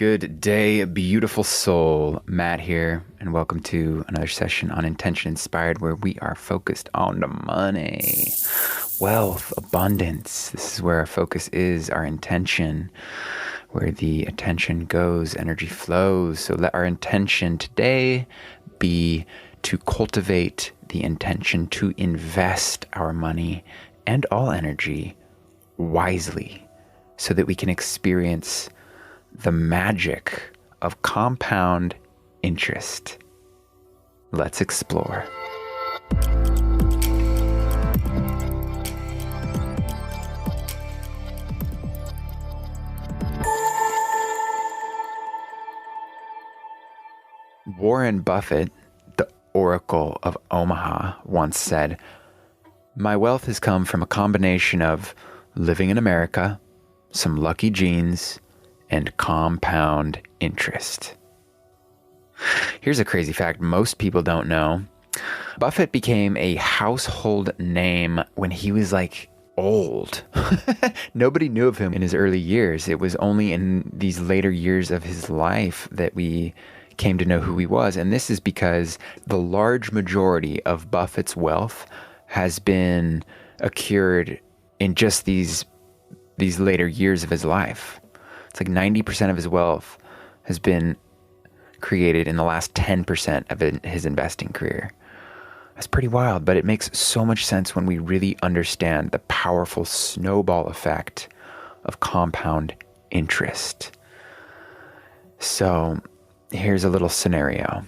Good day, beautiful soul. Matt here, and welcome to another session on Intention Inspired, where we are focused on the money, wealth, abundance. This is where our focus is, our intention. Where the attention goes, energy flows. So let our intention today be to cultivate the intention to invest our money and all energy wisely so that we can experience the magic of compound interest. Let's explore. Warren Buffett, the Oracle of Omaha, once said, "My wealth has come from a combination of living in America, some lucky genes, and compound interest." Here's a crazy fact most people don't know. Buffett became a household name when he was old. Nobody knew of him in his early years. It was only in these later years of his life that we came to know who he was. And this is because the large majority of Buffett's wealth has been accrued in just these later years of his life. It's like 90% of his wealth has been created in the last 10% of his investing career. That's pretty wild, but it makes so much sense when we really understand the powerful snowball effect of compound interest. So here's a little scenario.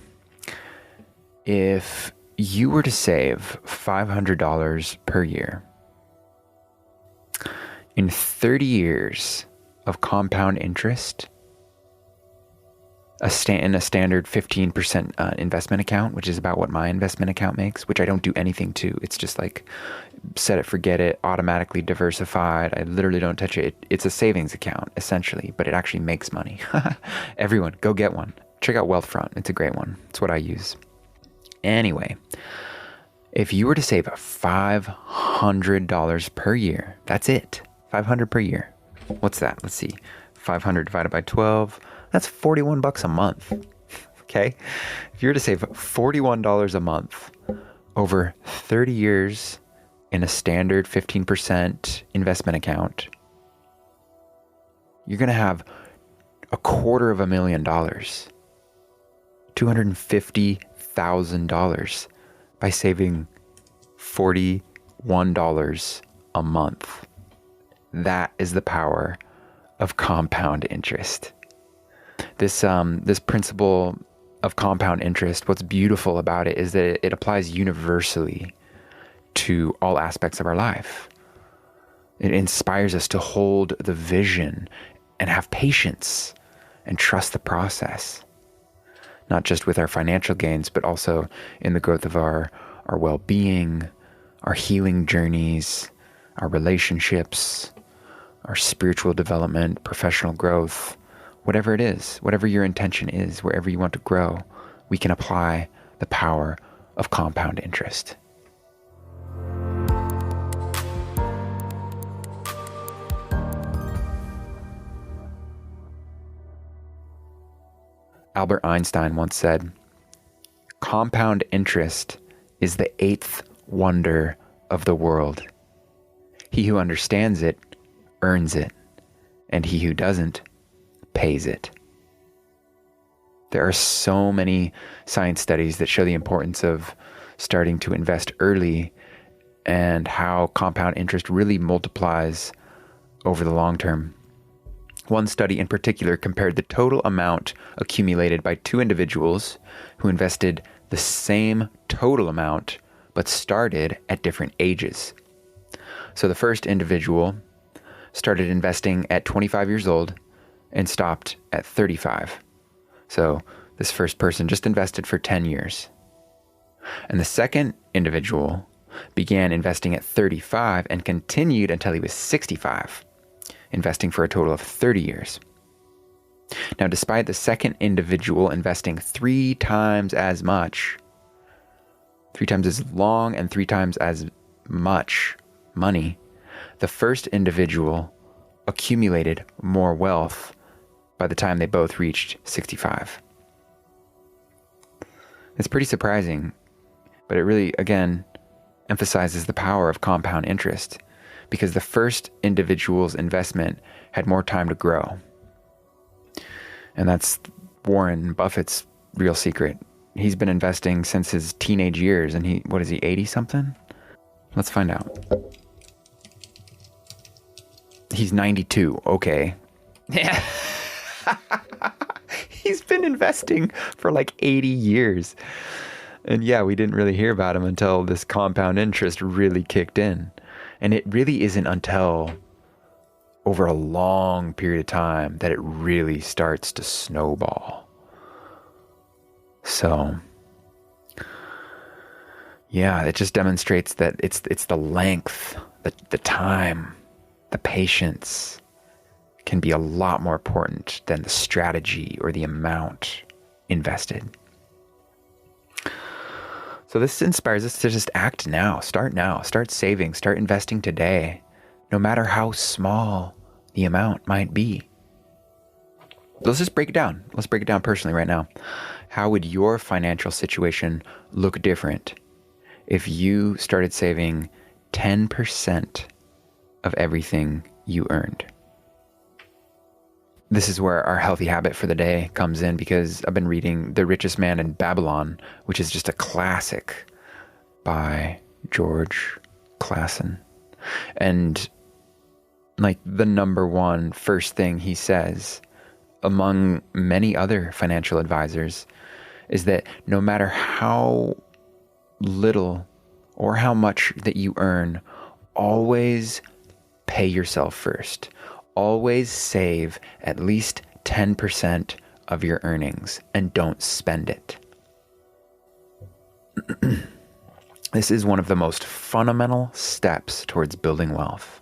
If you were to save $500 per year, in 30 years of compound interest, in a standard 15% investment account, which is about what my investment account makes, which I don't do anything to. It's just like set it, forget it, automatically diversified. I literally don't touch it. It's a savings account, essentially, but it actually makes money. Everyone, go get one. Check out Wealthfront. It's a great one. It's what I use. Anyway, if you were to save $500 per year, that's it. $500 per year. What's that? Let's see. 500 divided by 12. That's $41 a month. Okay? If you were to save $41 a month over 30 years in a standard 15% investment account, you're going to have $250,000, $250,000 by saving $41 a month. That is the power of compound interest. This principle of compound interest, what's beautiful about it is that it applies universally to all aspects of our life. It inspires us to hold the vision and have patience and trust the process, not just with our financial gains, but also in the growth of our well-being, our healing journeys, our relationships, our spiritual development, professional growth, whatever it is, whatever your intention is, wherever you want to grow, we can apply the power of compound interest. Albert Einstein once said, "Compound interest is the eighth wonder of the world. He who understands it earns it, and he who doesn't pays it." There are so many science studies that show the importance of starting to invest early and how compound interest really multiplies over the long term. One study in particular compared the total amount accumulated by two individuals who invested the same total amount but started at different ages. So the first individual started investing at 25 years old and stopped at 35. So this first person just invested for 10 years. And the second individual began investing at 35 and continued until he was 65, investing for a total of 30 years. Now, despite the second individual investing 3 times as much, 3 times as long and 3 times as much money, the first individual accumulated more wealth by the time they both reached 65. It's pretty surprising, but it really, again, emphasizes the power of compound interest, because the first individual's investment had more time to grow. And that's Warren Buffett's real secret. He's been investing since his teenage years, and what is he, 80 something? Let's find out. He's 92. Okay. Yeah. He's been investing for like 80 years. And yeah, we didn't really hear about him until this compound interest really kicked in. And it really isn't until over a long period of time that it really starts to snowball. So, yeah, it just demonstrates that it's the length, the time, the patience can be a lot more important than the strategy or the amount invested. So this inspires us to just act now, start saving, start investing today, no matter how small the amount might be. Let's just break it down. Let's break it down personally right now. How would your financial situation look different if you started saving 10% of everything you earned? This is where our healthy habit for the day comes in, because I've been reading The Richest Man in Babylon, which is just a classic by George Clason. And like the number one first thing he says, among many other financial advisors, is that no matter how little or how much that you earn, always pay yourself first. Always save at least 10% of your earnings and don't spend it. This is one of the most fundamental steps towards building wealth.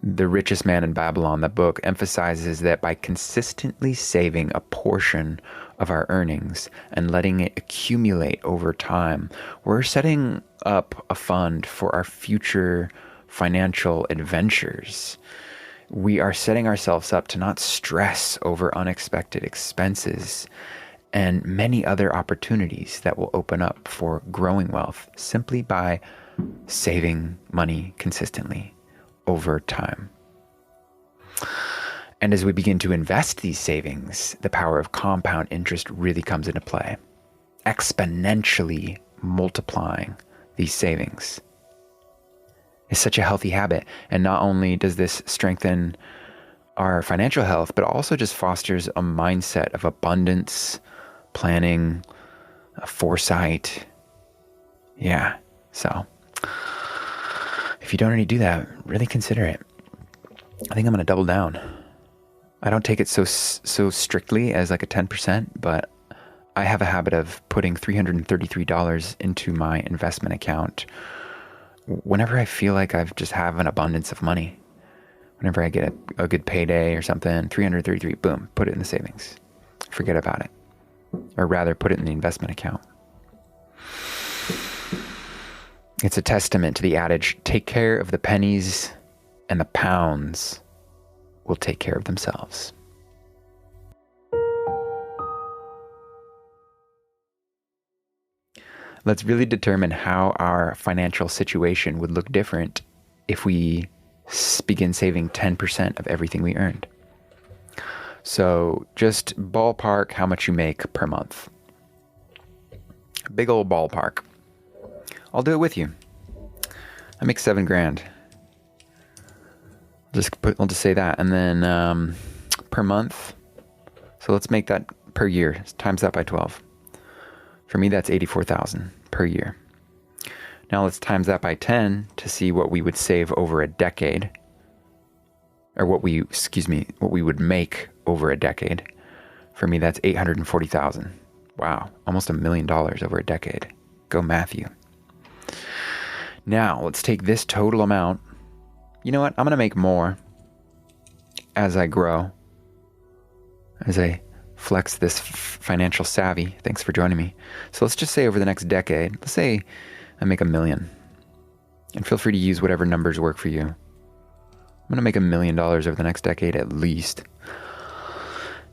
The Richest Man in Babylon, the book, emphasizes that by consistently saving a portion of our earnings and letting it accumulate over time, we're setting up a fund for our future financial adventures. We are setting ourselves up to not stress over unexpected expenses and many other opportunities that will open up for growing wealth simply by saving money consistently over time. And as we begin to invest these savings, the power of compound interest really comes into play, exponentially multiplying these savings. Is such a healthy habit. And not only does this strengthen our financial health, but also just fosters a mindset of abundance, planning, foresight. Yeah. So if you don't already do that, really consider it. I think I'm going to double down. I don't take it so strictly as like a 10%, but I have a habit of putting $333 into my investment account whenever I feel like I've just have an abundance of money. Whenever I get a good payday or something, 333, boom, put it in the savings. Forget about it. Or rather, put it in the investment account. It's a testament to the adage, take care of the pennies and the pounds will take care of themselves. Let's really determine how our financial situation would look different if we begin saving 10% of everything we earned. So just ballpark how much you make per month. Big old ballpark. I'll do it with you. I make $7,000. I'll just say that. And then per month. So let's make that per year. Times that by 12. For me, that's $84,000 per year. Now let's times that by 10 to see what we would save over a decade, or what we would make over a decade. For me, that's $840,000. Wow, almost $1 million over a decade. Go Matthew. Now let's take this total amount. You know what? I'm going to make more as I grow, as I flex this financial savvy. Thanks for joining me. So let's just say over the next decade, let's say I make $1 million. And feel free to use whatever numbers work for you. I'm going to make $1 million over the next decade at least.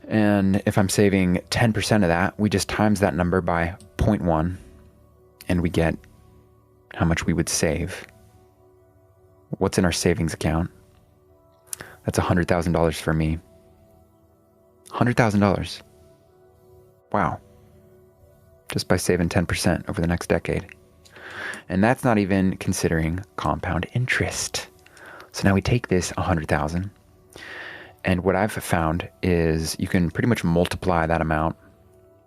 And if I'm saving 10% of that, we just times that number by 0.1 and we get how much we would save. What's in our savings account? That's $100,000 for me. $100,000. Wow. Just by saving 10% over the next decade. And that's not even considering compound interest. So now we take this 100,000, and what I've found is you can pretty much multiply that amount.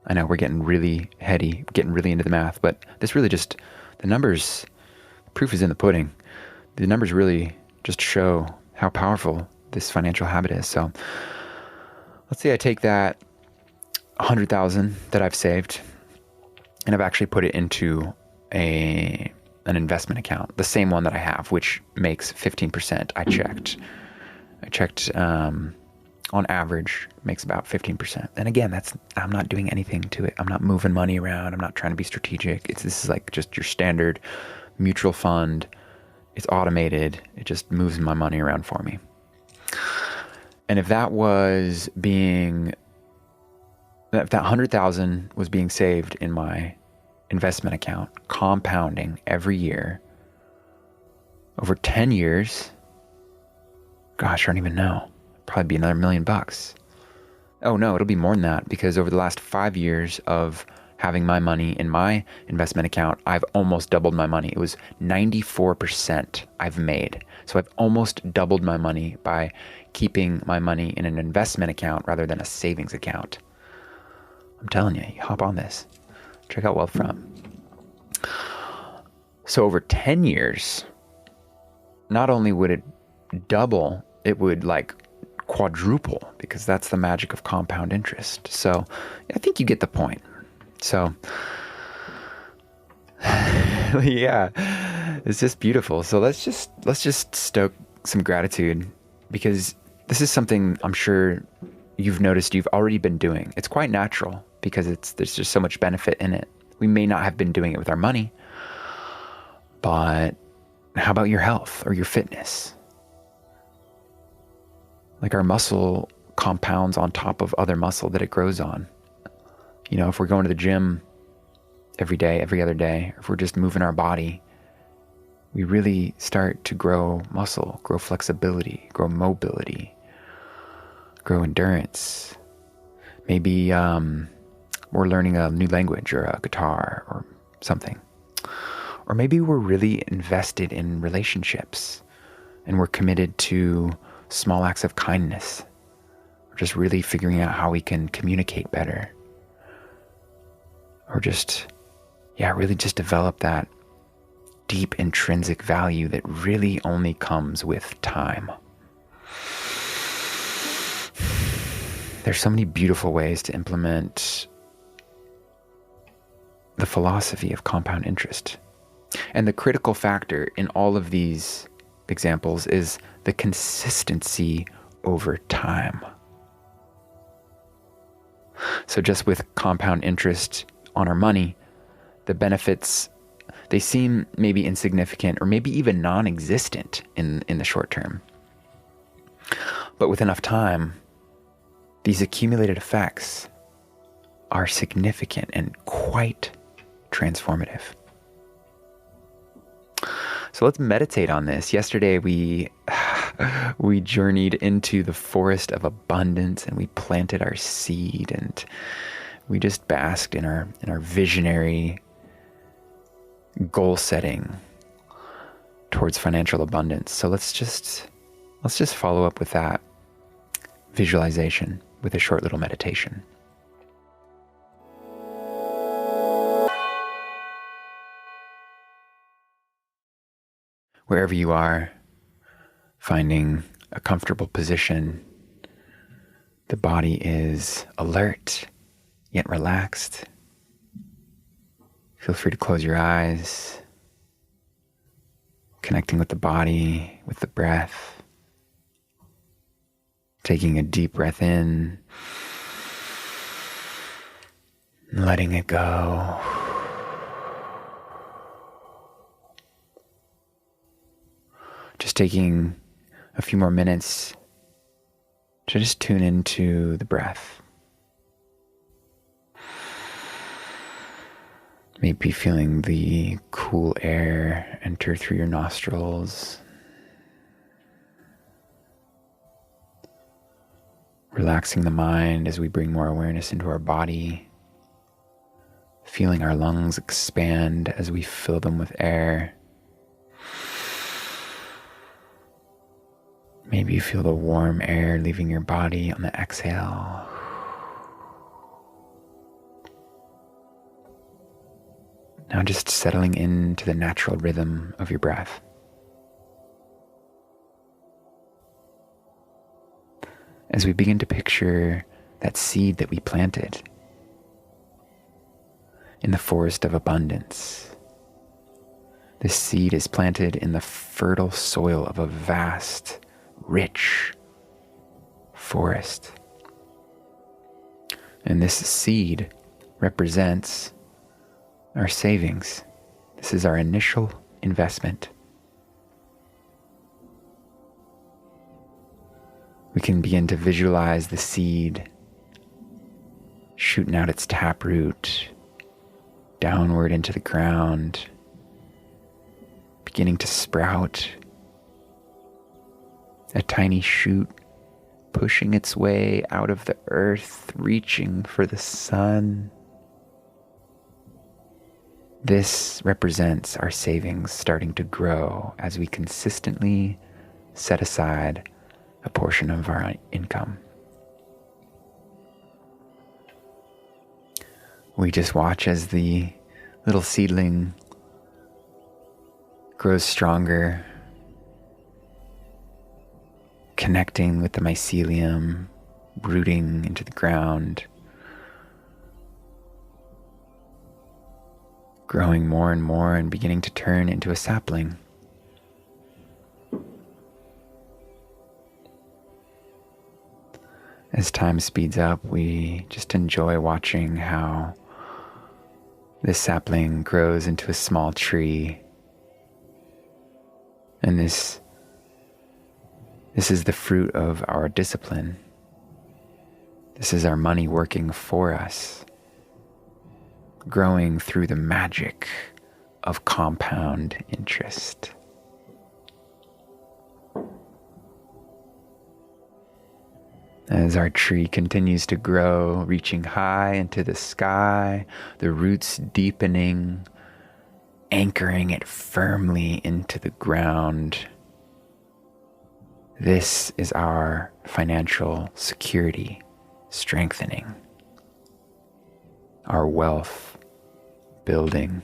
I know we're getting really heady, getting really into the math, but this really just, the numbers, proof is in the pudding. The numbers really just show how powerful this financial habit is. So let's say I take that 100,000 that I've saved, and I've actually put it into an investment account, the same one that I have, which makes 15%. I checked on average makes about 15%. And again, I'm not doing anything to it. I'm not moving money around. I'm not trying to be strategic. This is like just your standard mutual fund. It's automated. It just moves my money around for me. And if that 100,000 was being saved in my investment account, compounding every year over 10 years, gosh, I don't even know. Probably be another $1 million. Oh no, it'll be more than that, because over the last 5 years of having my money in my investment account, I've almost doubled my money. It was 94% I've made. So I've almost doubled my money by keeping my money in an investment account rather than a savings account. I'm telling you, hop on this. Check out Wealthfront. So over 10 years, not only would it double, it would like quadruple, because that's the magic of compound interest. So I think you get the point. So yeah, it's just beautiful. So let's just stoke some gratitude, because this is something I'm sure you've noticed you've already been doing. It's quite natural because there's just so much benefit in it. We may not have been doing it with our money, but how about your health or your fitness? Like our muscle compounds on top of other muscle that it grows on. You know, if we're going to the gym every day, every other day, if we're just moving our body, we really start to grow muscle, grow flexibility, grow mobility, grow endurance. Maybe we're learning a new language or a guitar or something. Or maybe we're really invested in relationships and we're committed to small acts of kindness. We're just really figuring out how we can communicate better. Or just, really just develop that deep intrinsic value that really only comes with time. There's so many beautiful ways to implement the philosophy of compound interest. And the critical factor in all of these examples is the consistency over time. So just with compound interest on our money, the benefits, they seem maybe insignificant or maybe even non-existent in the short term. But with enough time, these accumulated effects are significant and quite transformative. So let's meditate on this. Yesterday we journeyed into the forest of abundance and we planted our seed and we just basked in our visionary goal setting towards financial abundance. So let's just follow up with that visualization with a short little meditation. Wherever you are, finding a comfortable position, the body is alert yet relaxed. Feel free to close your eyes, connecting with the body, with the breath, taking a deep breath in, and letting it go. Just taking a few more minutes to just tune into the breath. Maybe feeling the cool air enter through your nostrils. Relaxing the mind as we bring more awareness into our body. Feeling our lungs expand as we fill them with air. Maybe you feel the warm air leaving your body on the exhale. Now just settling into the natural rhythm of your breath. As we begin to picture that seed that we planted in the forest of abundance. This seed is planted in the fertile soil of a vast, rich forest. And this seed represents our savings. This is our initial investment. We can begin to visualize the seed shooting out its taproot downward into the ground, beginning to sprout, a tiny shoot pushing its way out of the earth, reaching for the sun. This represents our savings starting to grow as we consistently set aside a portion of our income. We just watch as the little seedling grows stronger, connecting with the mycelium, rooting into the ground, growing more and more and beginning to turn into a sapling. As time speeds up, we just enjoy watching how this sapling grows into a small tree. And this is the fruit of our discipline. This is our money working for us, growing through the magic of compound interest. As our tree continues to grow, reaching high into the sky, the roots deepening, anchoring it firmly into the ground. This is our financial security strengthening, our wealth building,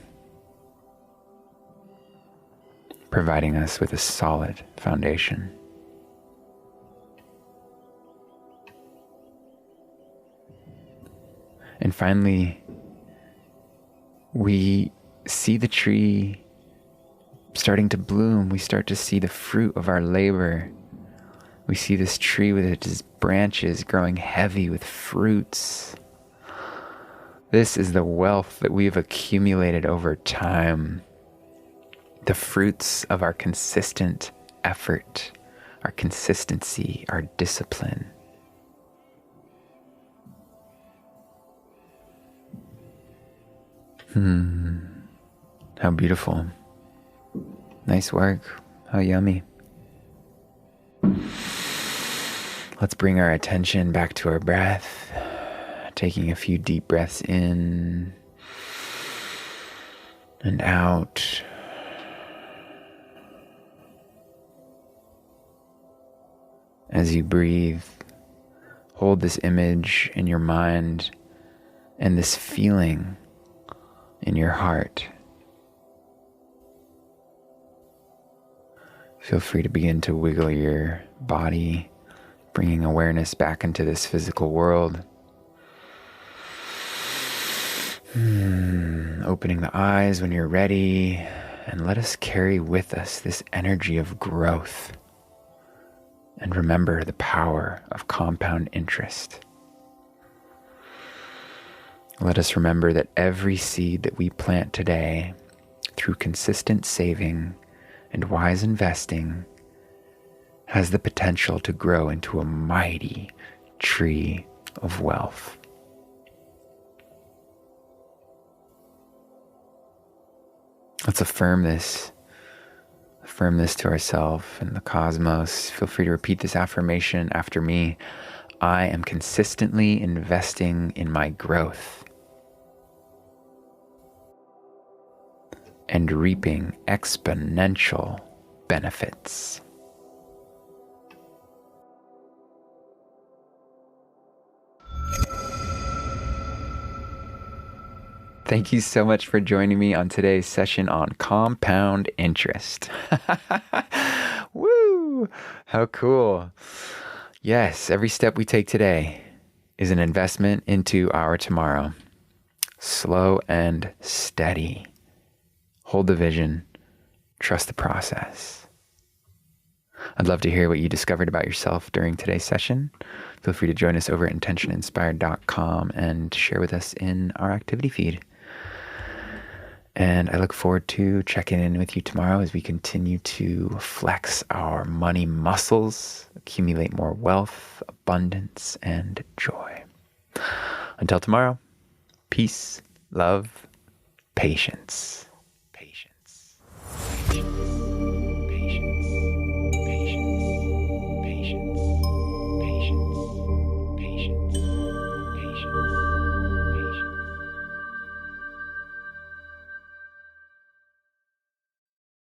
providing us with a solid foundation. And finally, we see the tree starting to bloom. We start to see the fruit of our labor. We see this tree with its branches growing heavy with fruits. This is the wealth that we've accumulated over time. The fruits of our consistent effort, our consistency, our discipline. How beautiful. Nice work. How yummy. Let's bring our attention back to our breath, taking a few deep breaths in and out. As you breathe, hold this image in your mind and this feeling in your heart. Feel free to begin to wiggle your body, bringing awareness back into this physical world. Opening the eyes when you're ready, and let us carry with us this energy of growth. And remember the power of compound interest. Let us remember that every seed that we plant today, through consistent saving and wise investing, has the potential to grow into a mighty tree of wealth. Let's affirm this. Affirm this to ourselves and the cosmos. Feel free to repeat this affirmation after me. I am consistently investing in my growth and reaping exponential benefits. Thank you so much for joining me on today's session on compound interest. Woo! How cool. Yes, every step we take today is an investment into our tomorrow. Slow and steady. Hold the vision. Trust the process. I'd love to hear what you discovered about yourself during today's session. Feel free to join us over at intentioninspired.com and share with us in our activity feed. And I look forward to checking in with you tomorrow as we continue to flex our money muscles, accumulate more wealth, abundance, and joy. Until tomorrow, peace, love, patience. Patience.